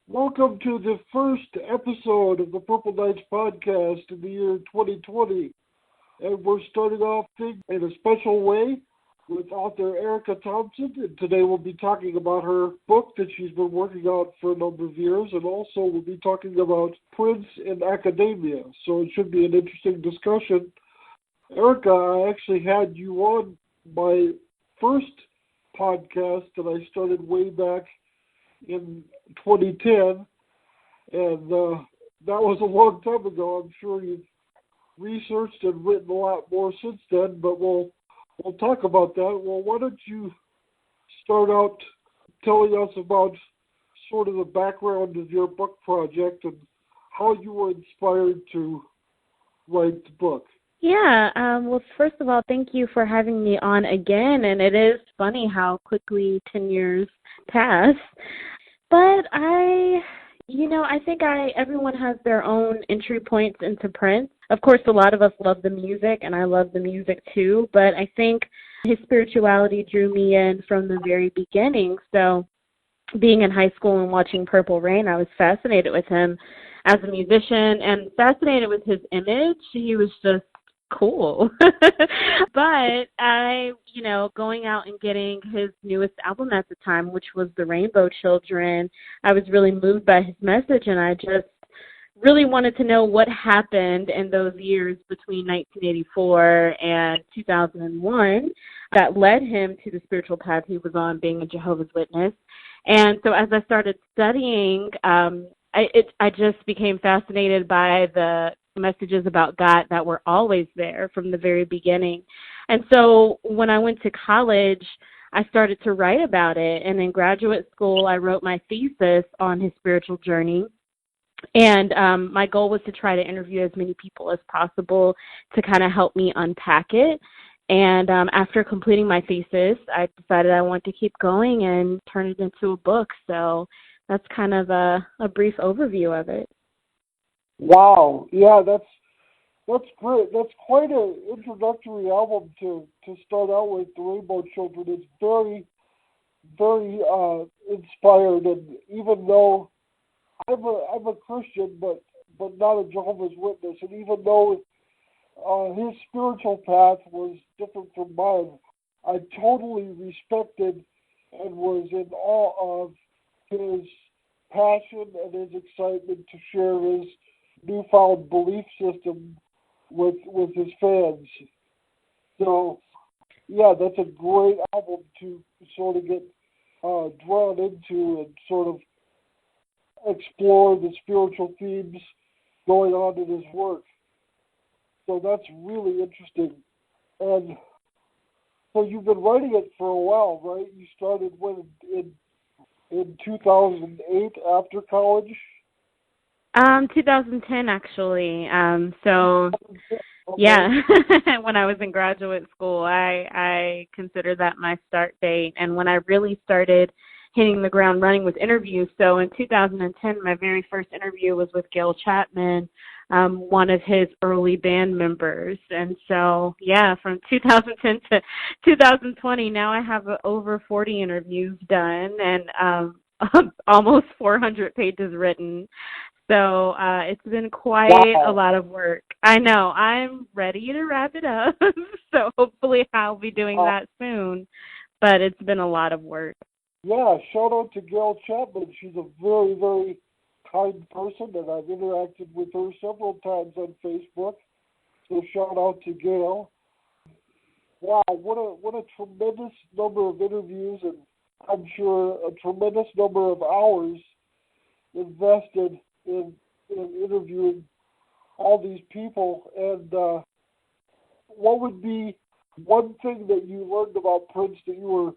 Welcome to the first episode of the Purple Knights podcast in the year 2020. And we're starting off things in a special way with author Erica Thompson. And today we'll be talking about her book that she's been working on for a number of years. And also we'll be talking about Prince in academia. So it should be an interesting discussion. Erica, I actually had you on my first podcast that I started way back in 2010, and that was a long time ago. I'm sure you've researched and written a lot more since then, but we'll talk about that. Well, why don't you start out telling us about sort of the background of your book project and how you were inspired to write the book? Well, first of all, thank you for having me on again, and it is funny how quickly 10 years pass. But I think everyone has their own entry points into Prince. Of course, a lot of us love the music, and I love the music too, but I think his spirituality drew me in from the very beginning. So being in high school and watching Purple Rain, I was fascinated with him as a musician and fascinated with his image. He was just cool. But going out and getting his newest album at the time, which was The Rainbow Children, I was really moved by his message, and I just really wanted to know what happened in those years between 1984 and 2001 that led him to the spiritual path he was on, being a Jehovah's Witness. And so as I started studying, I just became fascinated by the messages about God that were always there from the very beginning. And so when I went to college, I started to write about it. And in graduate school, I wrote my thesis on his spiritual journey. And my goal was to try to interview as many people as possible to kind of help me unpack it. And after completing my thesis, I decided I wanted to keep going and turn it into a book. So that's kind of a brief overview of it. Wow, yeah, that's great. That's quite an introductory album to start out with. The Rainbow Children is very, very inspired, and even though I'm a Christian, but not a Jehovah's Witness, and even though his spiritual path was different from mine, I totally respected and was in awe of his passion and his excitement to share his newfound belief system with his fans. So, yeah, that's a great album to sort of get drawn into and sort of explore the spiritual themes going on in his work. So that's really interesting. And so you've been writing it for a while, right? You started when in 2008 after college? 2010 actually. Yeah, when I was in graduate school, I consider that my start date. And when I really started hitting the ground running with interviews, so in 2010, my very first interview was with Gail Chapman, one of his early band members. And so, yeah, from 2010 to 2020, now I have over 40 interviews done and almost 400 pages written. So it's been quite a lot of work. I know. I'm ready to wrap it up. So hopefully I'll be doing that soon. But it's been a lot of work. Yeah, shout out to Gail Chapman. She's a very, very kind person, and I've interacted with her several times on Facebook. So shout out to Gail. Wow, what a tremendous number of interviews, and I'm sure a tremendous number of hours invested in interviewing all these people. And what would be one thing that you learned about Prince that you were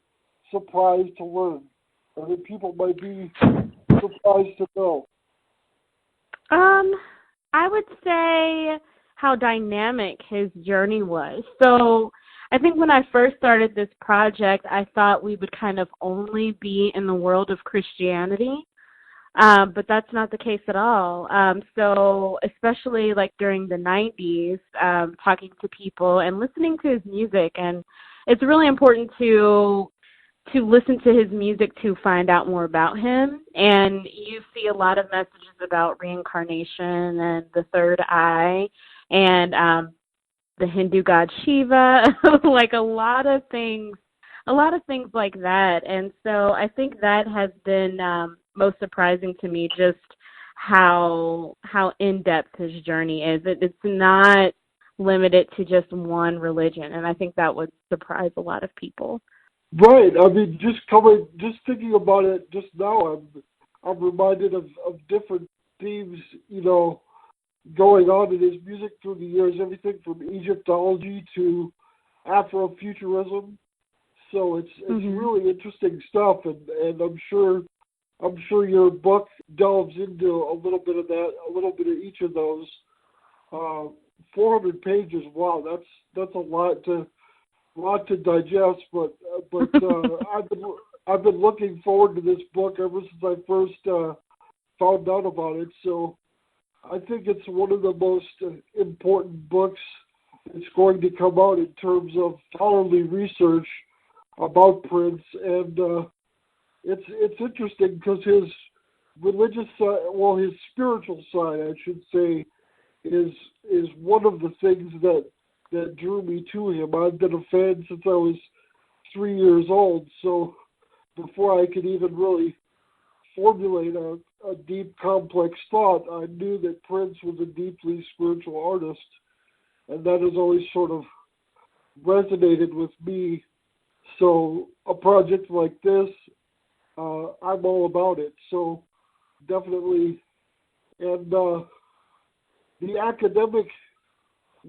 surprised to learn, or that people might be surprised to know? I would say how dynamic his journey was. So I think when I first started this project, I thought we would kind of only be in the world of Christianity. But that's not the case at all. So especially like during the 90s, talking to people and listening to his music. And it's really important to to listen to his music to find out more about him. And you see a lot of messages about reincarnation and the third eye and the Hindu god Shiva, like a lot of things like that. And so I think that has been most surprising to me, just how in-depth his journey is. It's not limited to just one religion, and I think that would surprise a lot of people. Right. I mean, just thinking about it just now, I'm reminded of different themes, going on in his music through the years, everything from Egyptology to Afrofuturism. So it's really interesting stuff, and I'm sure your book delves into a little bit of that, a little bit of each of those. 400 pages, wow, that's a lot to digest. But I've been looking forward to this book ever since I first found out about it. So I think it's one of the most important books that's going to come out in terms of scholarly research about Prince, and it's interesting because his religious side, well, his spiritual side, I should say, is one of the things that drew me to him. I've been a fan since I was 3 years old, so before I could even really formulate a deep, complex thought, I knew that Prince was a deeply spiritual artist, and that has always sort of resonated with me. So a project like this, I'm all about it. So definitely, and the academic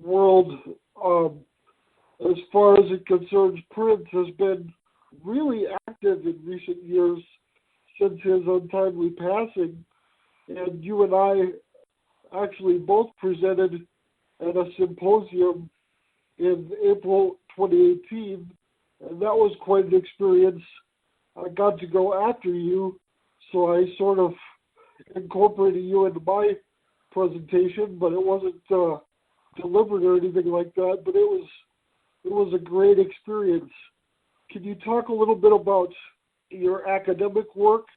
world, as far as it concerns Prince, has been really active in recent years since his untimely passing. And you and I actually both presented at a symposium in April 2018, and that was quite an experience. I got to go after you, so I sort of incorporated you into my presentation, but it wasn't delivered or anything like that. But it was a great experience. Can you talk a little bit about your academic work?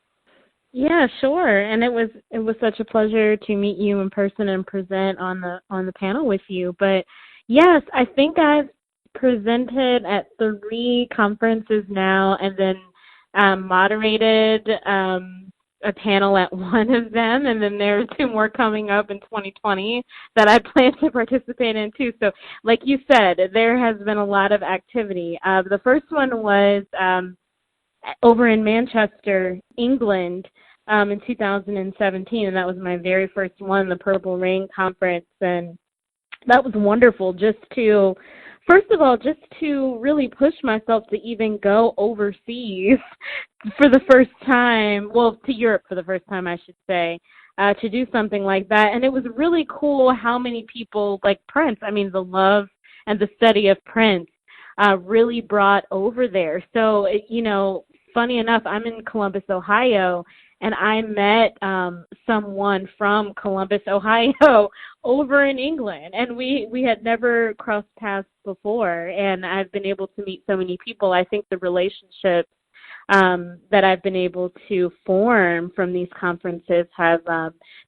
Yeah, sure. And it was such a pleasure to meet you in person and present on the panel with you. But yes, I think I've presented at 3 conferences now, and then moderated a panel at one of them, and then there are 2 more coming up in 2020 that I plan to participate in too. So like you said, there has been a lot of activity. The first one was over in Manchester, England, in 2017, and that was my very first one, the Purple Rain Conference, and that was wonderful first of all, just to really push myself to even go overseas for the first time, well, to Europe for the first time, I should say, to do something like that. And it was really cool how many people, like Prince, I mean, the love and the study of Prince really brought over there. So, funny enough, I'm in Columbus, Ohio, and I met someone from Columbus, Ohio, over in England, and we had never crossed paths before, and I've been able to meet so many people. I think the relationships that I've been able to form from these conferences have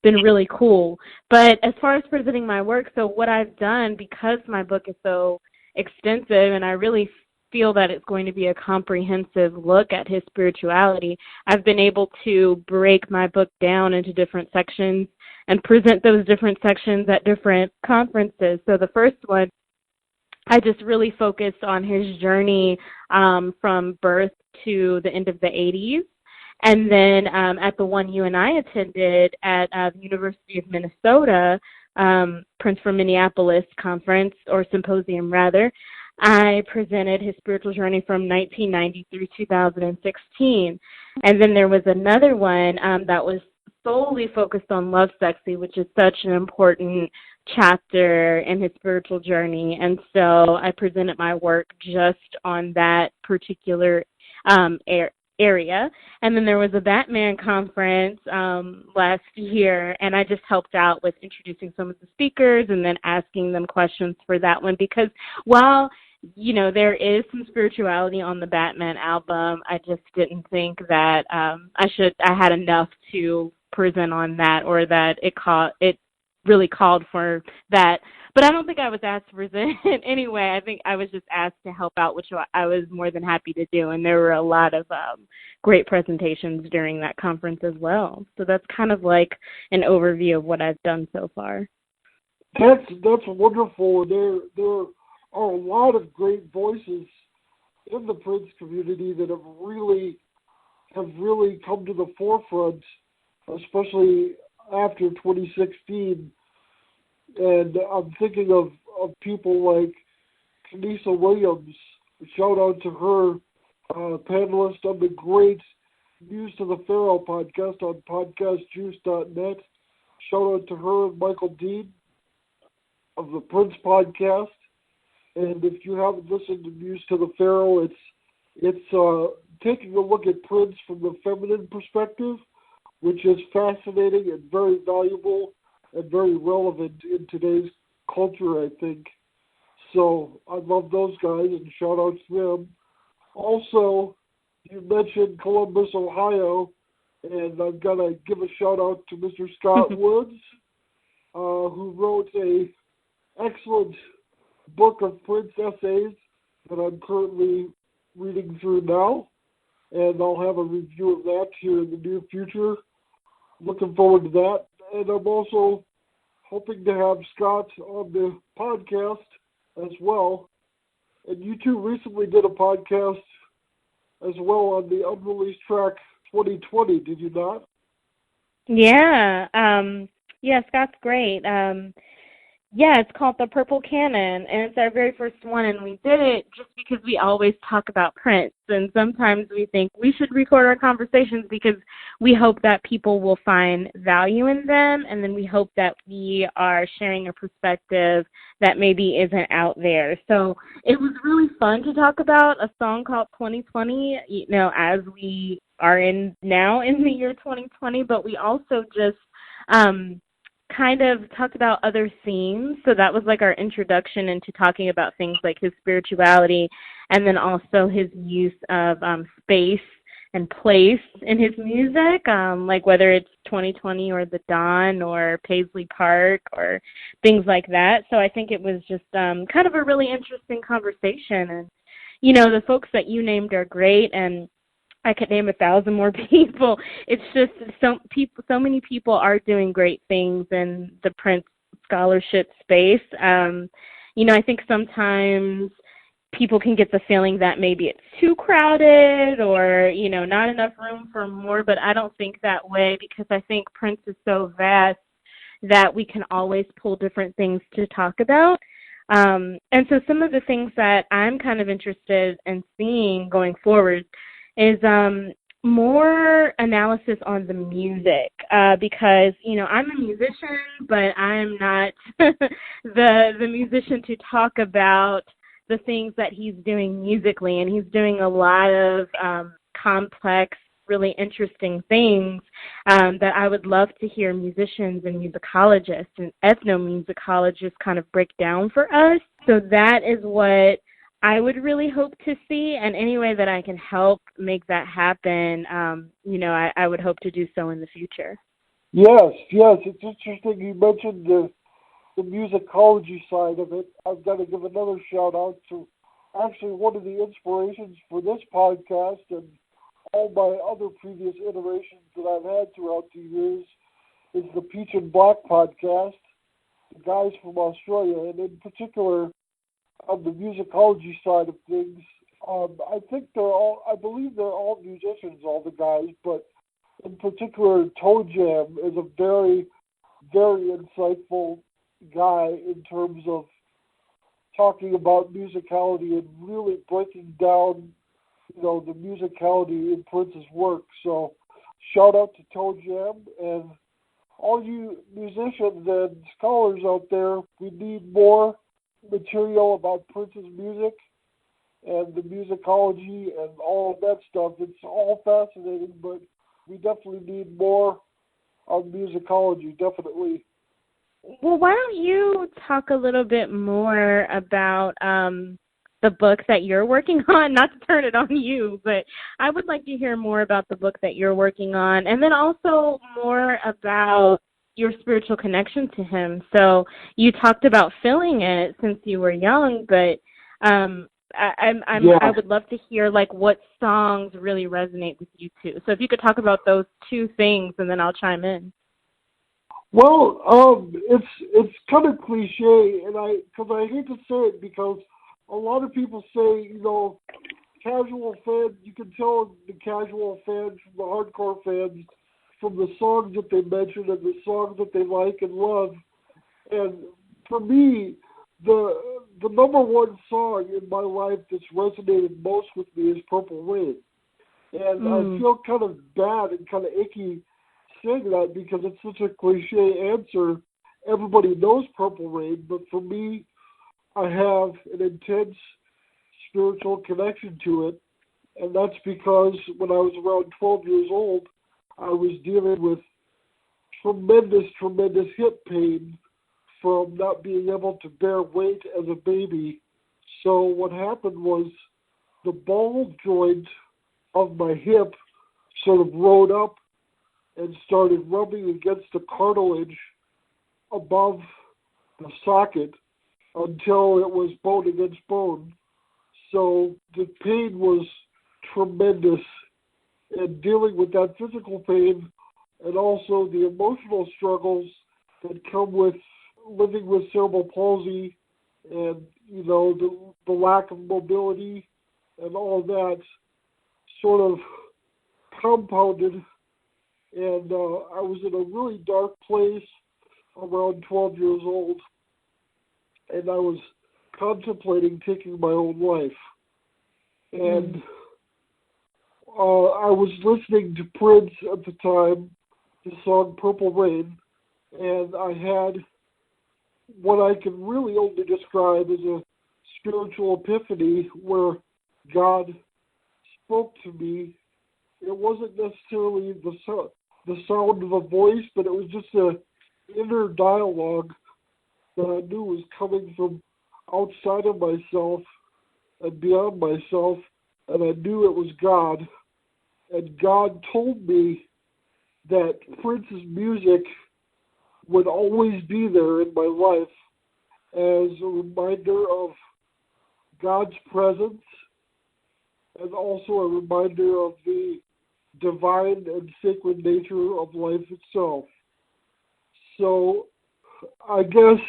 been really cool. But as far as presenting my work, so what I've done, because my book is so extensive, and I really feel that it's going to be a comprehensive look at his spirituality, I've been able to break my book down into different sections and present those different sections at different conferences. So the first one, I just really focused on his journey from birth to the end of the 80s. And then at the one you and I attended at the University of Minnesota, Prince from Minneapolis conference, or symposium rather, I presented his spiritual journey from 1990 through 2016. And then there was another one that was solely focused on Lovesexy, which is such an important chapter in his spiritual journey. And so I presented my work just on that particular area. And then there was a Batman conference last year, and I just helped out with introducing some of the speakers and then asking them questions for that one, because while there is some spirituality on the Batman album. I just didn't think that I had enough to present on that, or that it really called for that. But I don't think I was asked to present anyway. I think I was just asked to help out, which I was more than happy to do. And there were a lot of great presentations during that conference as well. So that's kind of like an overview of what I've done so far. That's wonderful. There are a lot of great voices in the Prince community that have really come to the forefront, especially after 2016. And I'm thinking of people like Kenisa Williams. Shout out to her, panelist on the great News to the Pharaoh podcast on podcastjuice.net. Shout out to her and Michael Dean of the Prince podcast. And if you haven't listened to News to the Pharaoh, it's taking a look at Prince from the feminine perspective, which is fascinating and very valuable and very relevant in today's culture, I think. So I love those guys, and shout out to them. Also, you mentioned Columbus, Ohio, and I've got to give a shout out to Mr. Scott Woods, who wrote a excellent book of Prince essays that I'm currently reading through now, and I'll have a review of that here in the near future. Looking forward to that. And I'm also hoping to have Scott on the podcast as well. And you two recently did a podcast as well on the unreleased track 2020, did you not? Yeah. Scott's great. It's called The Purple Canon, and it's our very first one, and we did it just because we always talk about Prince, and sometimes we think we should record our conversations because we hope that people will find value in them, and then we hope that we are sharing a perspective that maybe isn't out there. So it was really fun to talk about a song called 2020, as we are now in the year 2020, but we also just kind of talked about other themes. So that was like our introduction into talking about things like his spirituality, and then also his use of space and place in his music, like whether it's 2020 or The Dawn or Paisley Park or things like that. So I think it was just kind of a really interesting conversation. And, the folks that you named are great, and I could name 1,000 more people. It's just so many people are doing great things in the Prince scholarship space. I think sometimes people can get the feeling that maybe it's too crowded or, not enough room for more, but I don't think that way, because I think Prince is so vast that we can always pull different things to talk about. And so some of the things that I'm kind of interested in seeing going forward is more analysis on the music, because, I'm a musician, but I'm not the musician to talk about the things that he's doing musically, and he's doing a lot of complex, really interesting things that I would love to hear musicians and musicologists and ethnomusicologists kind of break down for us. So that is what I would really hope to see, and any way that I can help make that happen, I would hope to do so in the future. Yes, it's interesting you mentioned the musicology side of it. I've got to give another shout out to actually one of the inspirations for this podcast and all my other previous iterations that I've had throughout the years is the Peach and Black podcast, the guys from Australia, and in particular, on the musicology side of things, I believe they're all musicians, all the guys, but in particular, Toe Jam is a very, very insightful guy in terms of talking about musicality and really breaking down, the musicality in Prince's work. So shout out to Toe Jam, and all you musicians and scholars out there, we need more material about Prince's music and the musicology and all of that stuff. It's all fascinating, but we definitely need more on musicology, definitely. Well, why don't you talk a little bit more about the book that you're working on, not to turn it on you, but I would like to hear more about the book that you're working on, and then also more about your spiritual connection to him. So you talked about feeling it since you were young, but I would love to hear like what songs really resonate with you too. So if you could talk about those two things, and then I'll chime in. Well, it's kind of cliche, and I hate to say it because a lot of people say, casual fans, you can tell the casual fans from the hardcore fans from the songs that they mention and the songs that they like and love. And for me, the number one song in my life that's resonated most with me is Purple Rain. And I feel kind of bad and kind of icky saying that because it's such a cliche answer. Everybody knows Purple Rain, but for me, I have an intense spiritual connection to it, and that's because when I was around 12 years old, I was dealing with tremendous hip pain from not being able to bear weight as a baby. So what happened was the ball joint of my hip sort of rode up and started rubbing against the cartilage above the socket until it was bone against bone. So the pain was tremendous, and dealing with that physical pain and also the emotional struggles that come with living with cerebral palsy and, the lack of mobility and all that sort of compounded. And I was in a really dark place around 12 years old, and I was contemplating taking my own life. And I was listening to Prince at the time, the song Purple Rain, and I had what I can really only describe as a spiritual epiphany where God spoke to me. It wasn't necessarily the sound of a voice, but it was just an inner dialogue that I knew was coming from outside of myself and beyond myself, and I knew it was God. And God told me that Prince's music would always be there in my life as a reminder of God's presence and also a reminder of the divine and sacred nature of life itself. So I guess,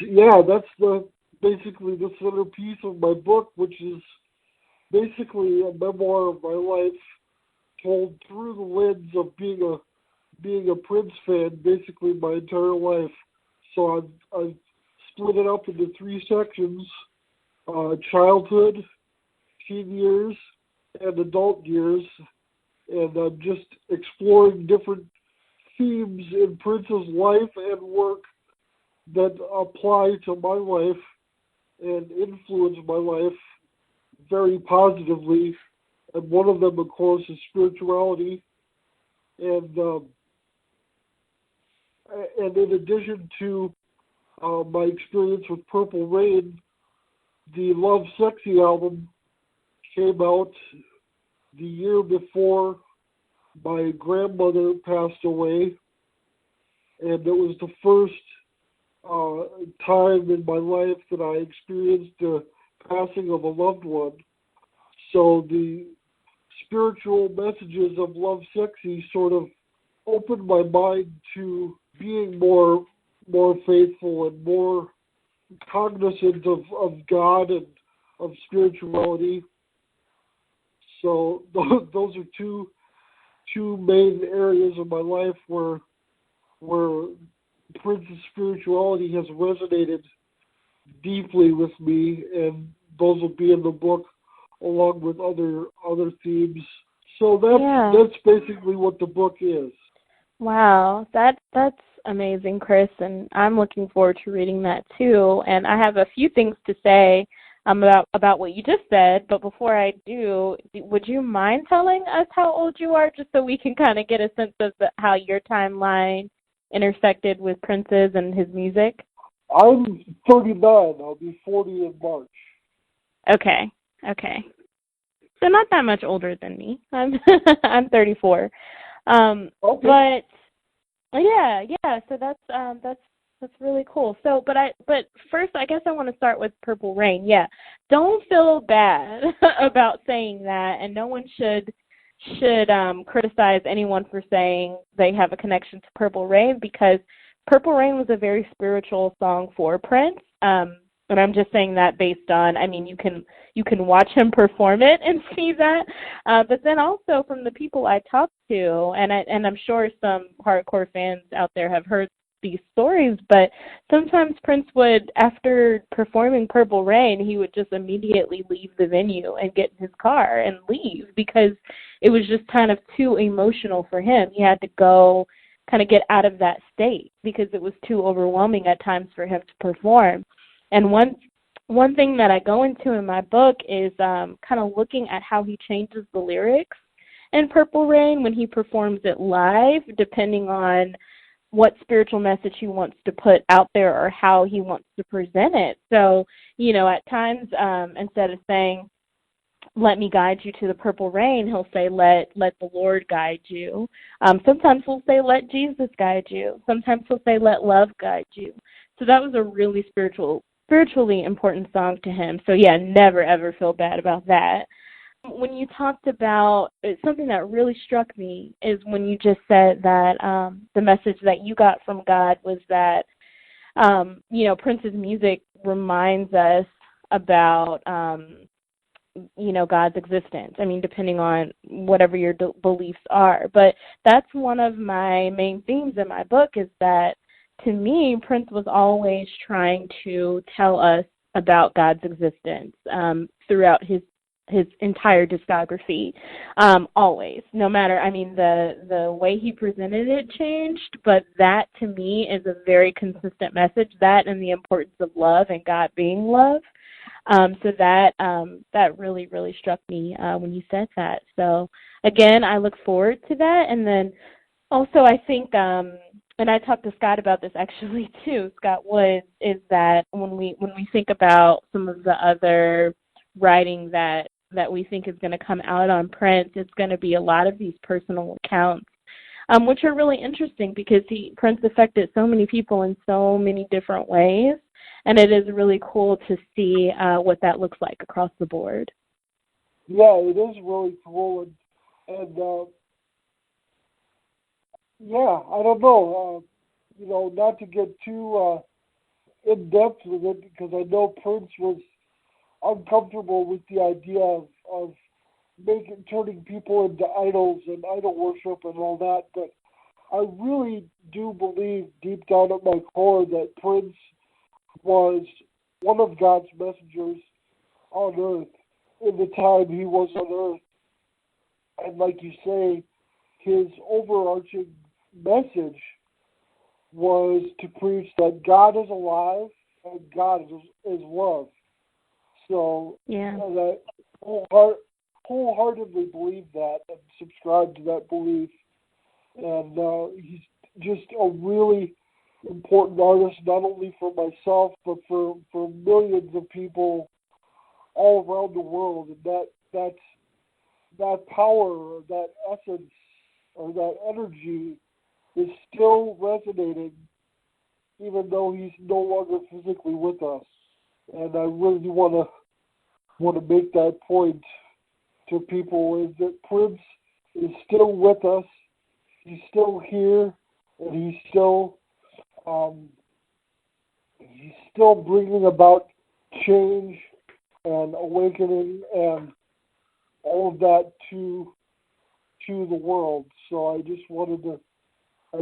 that's basically the centerpiece of my book, which is basically a memoir of my life told through the lens of being a Prince fan basically my entire life. So I've split it up into three sections: childhood, teen years, and adult years. And I'm just exploring different themes in Prince's life and work that apply to my life and influence my life very positively. And one of them, of course, is spirituality. And in addition to my experience with Purple Rain, the Love Sexy album came out the year before my grandmother passed away, and it was the first time in my life that I experienced the passing of a loved one. So the spiritual messages of Love Sexy sort of opened my mind to being more faithful and more cognizant of God and of spirituality. So those are two main areas of my life where Prince's spirituality has resonated deeply with me, and those will be in the book along with other themes. So that's basically what the book is. Wow, that's amazing, Chris, and I'm looking forward to reading that too. And I have a few things to say about what you just said, but before I do, would you mind telling us how old you are, just so we can kind of get a sense of how your timeline intersected with Prince's and his music? I'm 39. I'll be 40 in March. Okay. Okay. So not that much older than me. I'm I'm 34. Okay. But yeah. So that's really cool. So, but first, I guess I want to start with Purple Rain. Yeah, don't feel bad about saying that, and no one should criticize anyone for saying they have a connection to Purple Rain, because Purple Rain was a very spiritual song for Prince. And I'm just saying that based on, I mean, you can watch him perform it and see that. But then also from the people I talked to, and I'm sure some hardcore fans out there have heard these stories, but sometimes Prince would, after performing Purple Rain, he would just immediately leave the venue and get in his car and leave, because it was just kind of too emotional for him. He had to go kind of get out of that state because it was too overwhelming at times for him to perform. And one thing that I go into in my book is kind of looking at how he changes the lyrics in Purple Rain when he performs it live, depending on what spiritual message he wants to put out there or how he wants to present it. So, at times, instead of saying, "Let me guide you to the purple rain," he'll say, let the Lord guide you. Sometimes he'll say, "Let Jesus guide you." Sometimes he'll say, "Let love guide you." So that was a really spiritually important song to him. So yeah, never ever feel bad about that. When you talked about something that really struck me is when you just said that the message that you got from God was that Prince's music reminds us about God's existence. I mean, depending on whatever your beliefs are. But that's one of my main themes in my book, is that, to me, Prince was always trying to tell us about God's existence throughout his entire discography. Always. No matter, I mean, the way he presented it changed, but that, to me, is a very consistent message, that and the importance of love and God being love. So that really, really struck me when you said that. So again, I look forward to that. And then also, I think, and I talked to Scott about this actually too, Scott Woods, is that when we think about some of the other writing that we think is going to come out on Prince, it's going to be a lot of these personal accounts, which are really interesting because Prince affected so many people in so many different ways. And it is really cool to see what that looks like across the board. Yeah, it is really cool, and yeah, I don't know, not to get too in depth with it, because I know Prince was uncomfortable with the idea of turning people into idols and idol worship and all that, but I really do believe deep down at my core that Prince was one of God's messengers on earth in the time he was on earth. And like you say, his overarching message was to preach that God is alive and God is love. So yeah, I wholeheartedly believe that and subscribe to that belief. And he's just a really important artist, not only for myself, but for millions of people all around the world. And that power, or that essence, or that energy is still resonating, even though he's no longer physically with us. And I really want to make that point to people, is that Prince is still with us. He's still here, and he's still bringing about change and awakening and all of that to the world. So I just wanted to say, I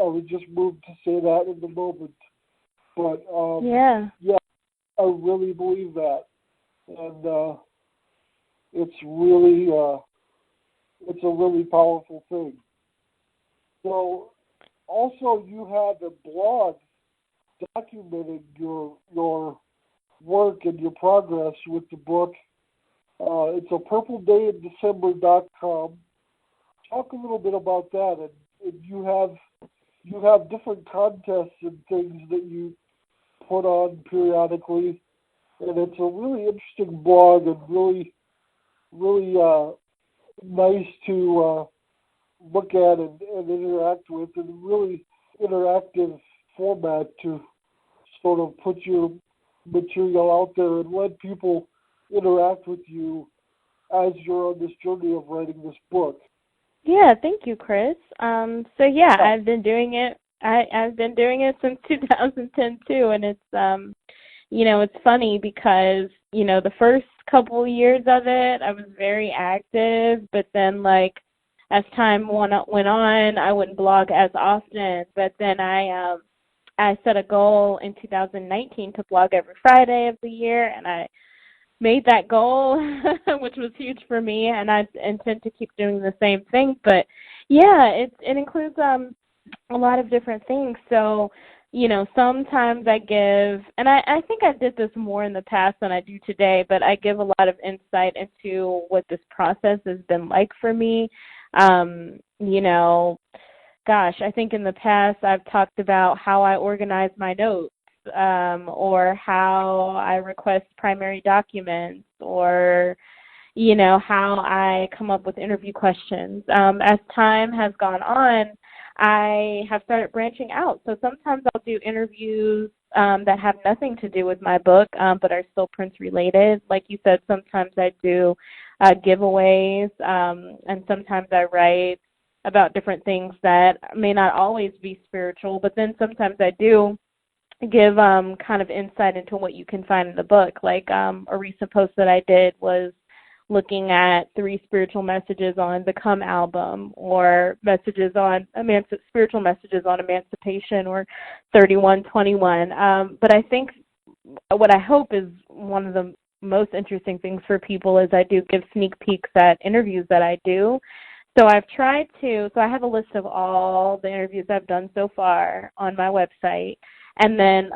was just moved to say that in the moment. But yeah, I really believe that, and it's a really powerful thing. So also, you have a blog documenting your work and your progress with the book. It's a purpledayindecember.com. Talk a little bit about that, and you have different contests and things that you put on periodically. and it's a really interesting blog and really nice to look at and interact with, and really interactive format to sort of put your material out there and let people interact with you as you're on this journey of writing this book. Yeah, thank you, Chris. So yeah, Yeah. I've been doing it. I've been doing it since 2010 too, and it's it's funny because the first couple of years of it, I was very active, but then like as time went on, I wouldn't blog as often. But then I set a goal in 2019 to blog every Friday of the year, and I made that goal, which was huge for me, and I intend to keep doing the same thing. But yeah, it includes a lot of different things. So, sometimes I give, and I think I did this more in the past than I do today, but I give a lot of insight into what this process has been like for me. Gosh, I think in the past I've talked about how I organize my notes, or how I request primary documents, or, how I come up with interview questions. As time has gone on, I have started branching out. So sometimes I'll do interviews that have nothing to do with my book, but are still Prince related. Like you said, sometimes I do giveaways, and sometimes I write about different things that may not always be spiritual, but then sometimes I do give kind of insight into what you can find in the book. Like a recent post that I did was looking at 3 spiritual messages on the Come album, or messages on spiritual messages on emancipation, or 3121. But I think what I hope is one of the most interesting things for people is I do give sneak peeks at interviews that I do. So I have a list of all the interviews I've done so far on my website. And then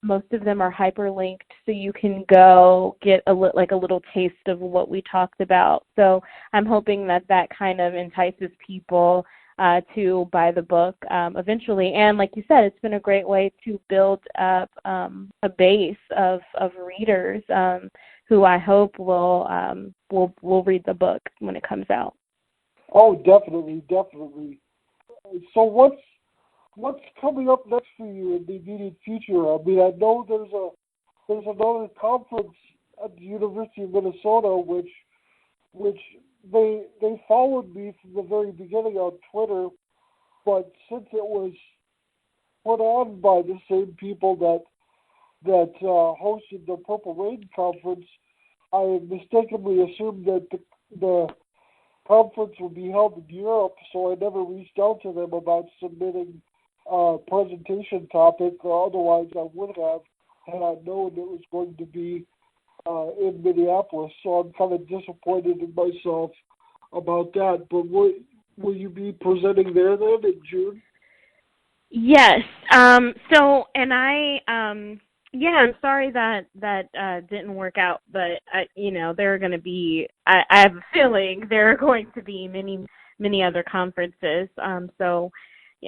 most of them are hyperlinked, so you can go get a little taste of what we talked about. So I'm hoping that kind of entices people to buy the book eventually. And like you said, it's been a great way to build up a base of readers who I hope will read the book when it comes out. Oh, definitely. So what's coming up next for you in the immediate future? I mean, I know there's another conference at the University of Minnesota, which they followed me from the very beginning on Twitter, but since it was put on by the same people that hosted the Purple Rain conference, I mistakenly assumed that the conference would be held in Europe, so I never reached out to them about submitting a presentation topic, or otherwise I would have, had I known it was going to be in Minneapolis. So I'm kind of disappointed in myself about that. But will you be presenting there then in June? Yes. I'm sorry that didn't work out, but there are going to be. I have a feeling there are going to be many other conferences. So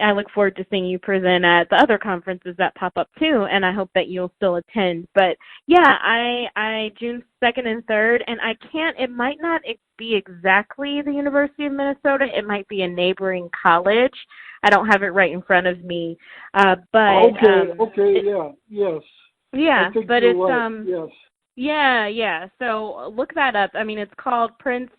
I look forward to seeing you present at the other conferences that pop up too, and I hope that you'll still attend. But yeah, I June 2nd and 3rd, and I can't. It might not be exactly the University of Minnesota. It might be a neighboring college. I don't have it right in front of me, but yes. Yeah, but it's right. Yes. Yeah. So look that up. I mean, it's called Prince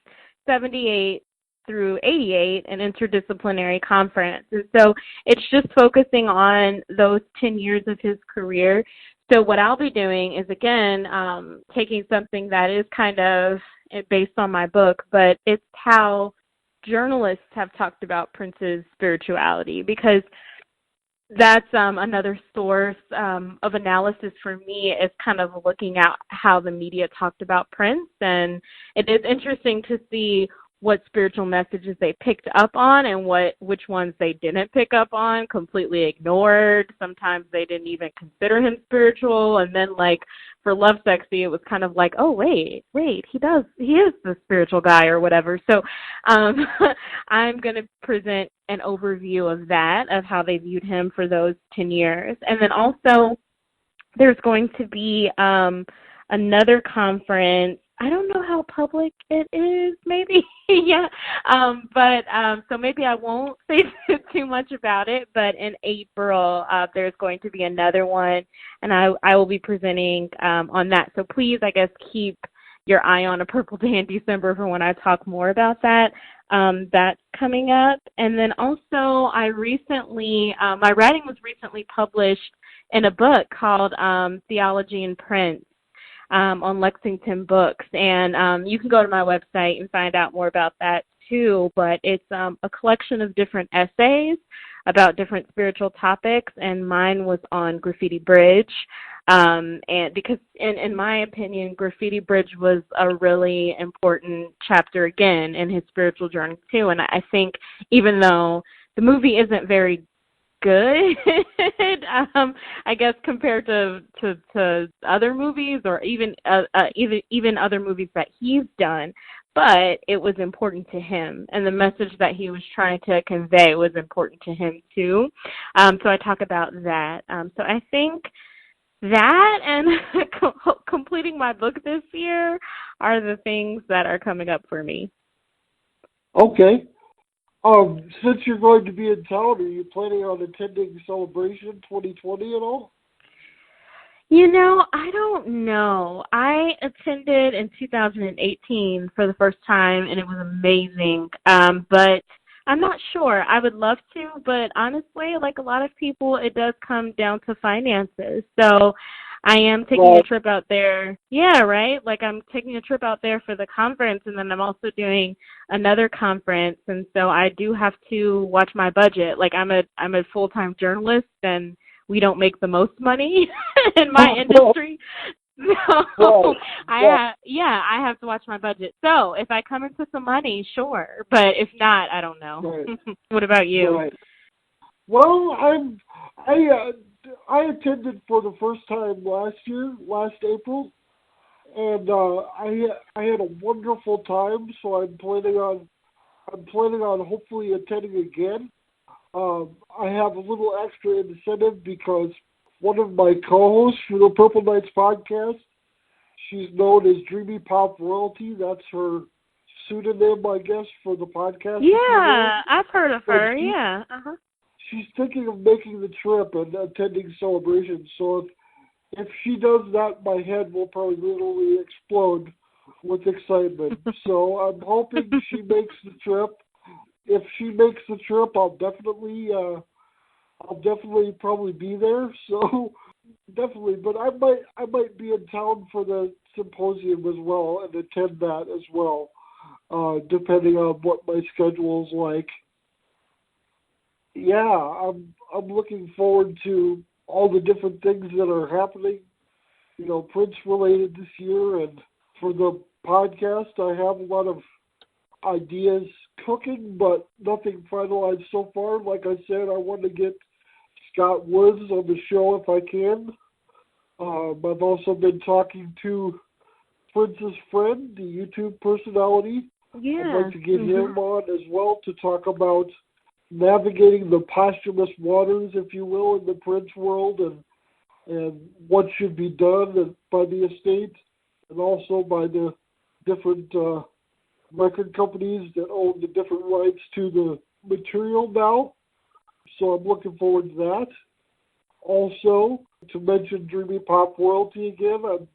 78 through 88, an interdisciplinary conference. And so it's just focusing on those 10 years of his career. So what I'll be doing is, again, taking something that is kind of based on my book, but it's how journalists have talked about Prince's spirituality, because that's another source of analysis for me, is kind of looking at how the media talked about Prince. And it is interesting to see what spiritual messages they picked up on and which ones they didn't pick up on, completely ignored. Sometimes they didn't even consider him spiritual. And then, like, for Love Sexy, it was kind of like, oh, wait, he is the spiritual guy or whatever. So I'm going to present an overview of that, of how they viewed him for those 10 years. And then also there's going to be another conference. I don't know how public it is, maybe. Yeah. But so maybe I won't say too much about it, but in April, there's going to be another one, and I will be presenting on that. So please, I guess, keep your eye on A Purple Day in December for when I talk more about that. That's coming up. And then also I recently, my writing was recently published in a book called Theology in Print on Lexington Books. And you can go to my website and find out more about that too. But it's a collection of different essays about different spiritual topics, and mine was on Graffiti Bridge. And because in my opinion, Graffiti Bridge was a really important chapter again in his spiritual journey too. And I think even though the movie isn't very good, I guess compared to other movies or even other movies that he's done, but it was important to him, and the message that he was trying to convey was important to him too. So I talk about that. So I think that and completing my book this year are the things that are coming up for me. Okay. Since you're going to be in town, are you planning on attending Celebration 2020 at all? You know, I don't know. I attended in 2018 for the first time, and it was amazing. But I'm not sure. I would love to, but honestly, like a lot of people, it does come down to finances. So I am taking a trip out there. Yeah, right? Like I'm taking a trip out there for the conference, and then I'm also doing another conference. And so I do have to watch my budget. Like I'm a full-time journalist, and we don't make the most money in my industry. So I have to watch my budget. So if I come into some money, sure. But if not, I don't know. Right. What about you? Right. Well, I attended for the first time last April, and I had a wonderful time. So I'm planning on hopefully attending again. I have a little extra incentive because one of my co-hosts for the Purple Nights podcast, she's known as Dreamy Pop Royalty. That's her pseudonym, I guess, for the podcast. Yeah, I've heard of her. Yeah. Uh-huh. She's thinking of making the trip and attending Celebration. So if she does that, my head will probably literally explode with excitement. So I'm hoping she makes the trip. If she makes the trip, I'll definitely probably be there. So definitely, but I might be in town for the symposium as well and attend that as well, depending on what my schedule is like. Yeah, I'm looking forward to all the different things that are happening, Prince related this year. And for the podcast, I have a lot of ideas cooking, but nothing finalized so far. Like I said, I want to get Scott Woods on the show if I can. I've also been talking to Prince's friend, the YouTube personality. Yeah. I'd like to get him on as well to talk about navigating the posthumous waters, if you will, in the Prince world, and what should be done by the estate and also by the different record companies that own the different rights to the material now. So I'm looking forward to that. Also, to mention Dreamy Pop Royalty again, I'm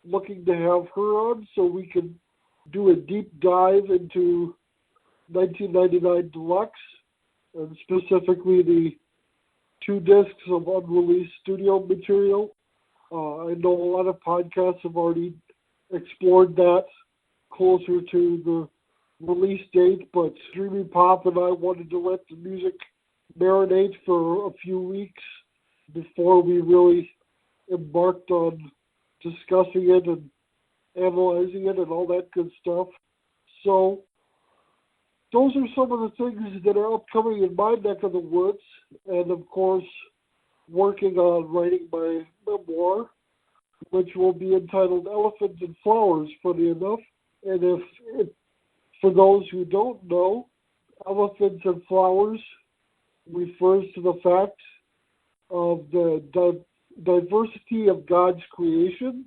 looking to have her on so we can do a deep dive into 1999 Deluxe, and specifically the 2 discs of unreleased studio material. I know a lot of podcasts have already explored that closer to the release date, but Dreamy Pop and I wanted to let the music marinate for a few weeks before we really embarked on discussing it and analyzing it and all that good stuff. So those are some of the things that are upcoming in my neck of the woods, and of course working on writing my memoir, which will be entitled Elephants and Flowers, funny enough. And if for those who don't know, Elephants and Flowers refers to the fact of the diversity of God's creations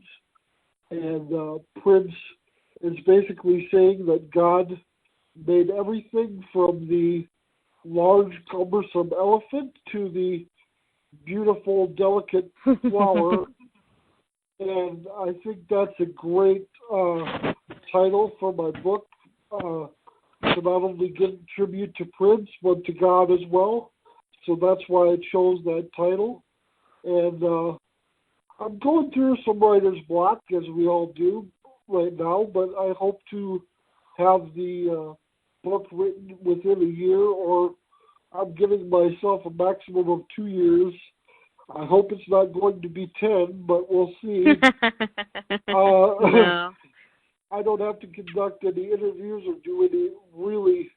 And Prince is basically saying that God made everything from the large, cumbersome elephant to the beautiful, delicate flower. And I think that's a great title for my book, to not only give tribute to Prince, but to God as well. So that's why I chose that title. And I'm going through some writer's block, as we all do right now, but I hope to have the book written within a year, or I'm giving myself a maximum of 2 years. I hope it's not going to be 10, but we'll see. No. I don't have to conduct any interviews or do any really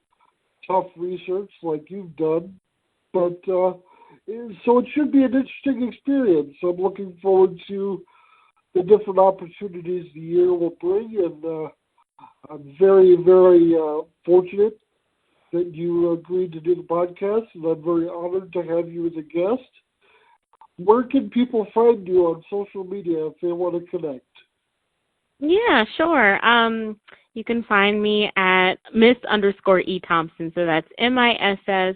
tough research like you've done. But so it should be an interesting experience. I'm looking forward to the different opportunities the year will bring, and I'm very, very fortunate that you agreed to do the podcast, and I'm very honored to have you as a guest. Where can people find you on social media if they want to connect? Yeah, sure. You can find me at Miss_E Thompson. So that's MISS_E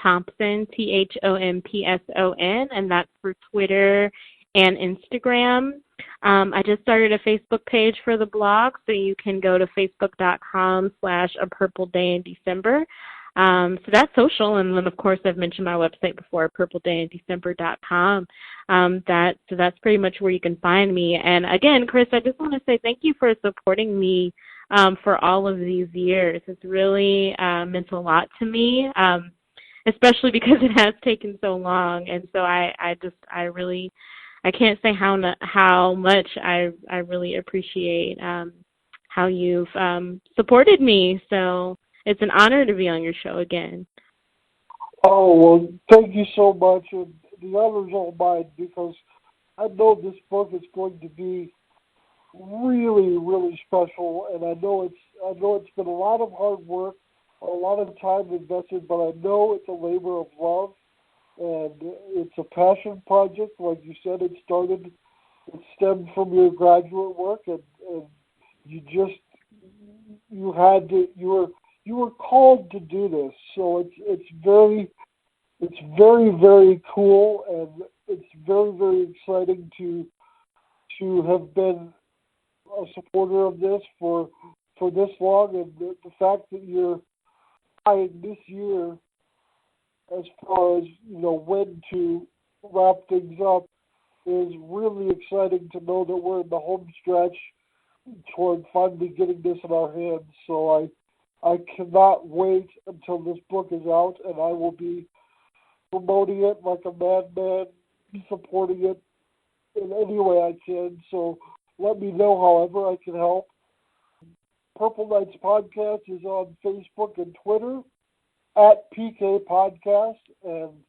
Thompson, THOMPSON, and that's for Twitter and Instagram. I just started a Facebook page for the blog, so you can go to facebook.com/apurpleDayInDecember. So that's social, and then of course I've mentioned my website before, purpledayindecember.com. So that's pretty much where you can find me. And again, Chris, I just want to say thank you for supporting me for all of these years. It's really meant a lot to me, especially because it has taken so long. And so I can't say how much I really appreciate how you've supported me. So it's an honor to be on your show again. Oh, well, thank you so much. And the honor's all mine, because I know this book is going to be really, really special, and I know it's been a lot of hard work, a lot of time invested, but I know it's a labor of love, and it's a passion project. Like you said, it stemmed from your graduate work, and you were called to do this. So it's very, very cool, and it's very, very exciting to have been a supporter of this for this long, and the fact that you're trying this year as far as when to wrap things up is really exciting to know that we're in the home stretch toward finally getting this in our hands. So I cannot wait until this book is out, and I will be promoting it like a madman, supporting it in any way I can. So let me know however I can help. Purple Knights Podcast is on Facebook and Twitter at PK Podcast, and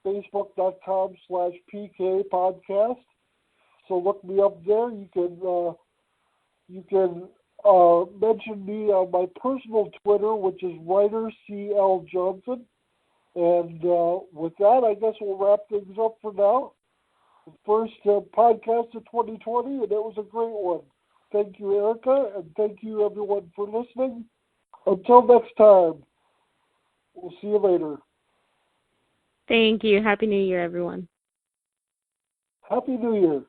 Facebook.com/PK Podcast. So look me up there. You can mention me on my personal Twitter, which is writer CL Johnson. And with that, I guess we'll wrap things up for now. The first podcast of 2020, and it was a great one. Thank you, Erica, and thank you, everyone, for listening. Until next time, we'll see you later. Thank you. Happy New Year, everyone. Happy New Year.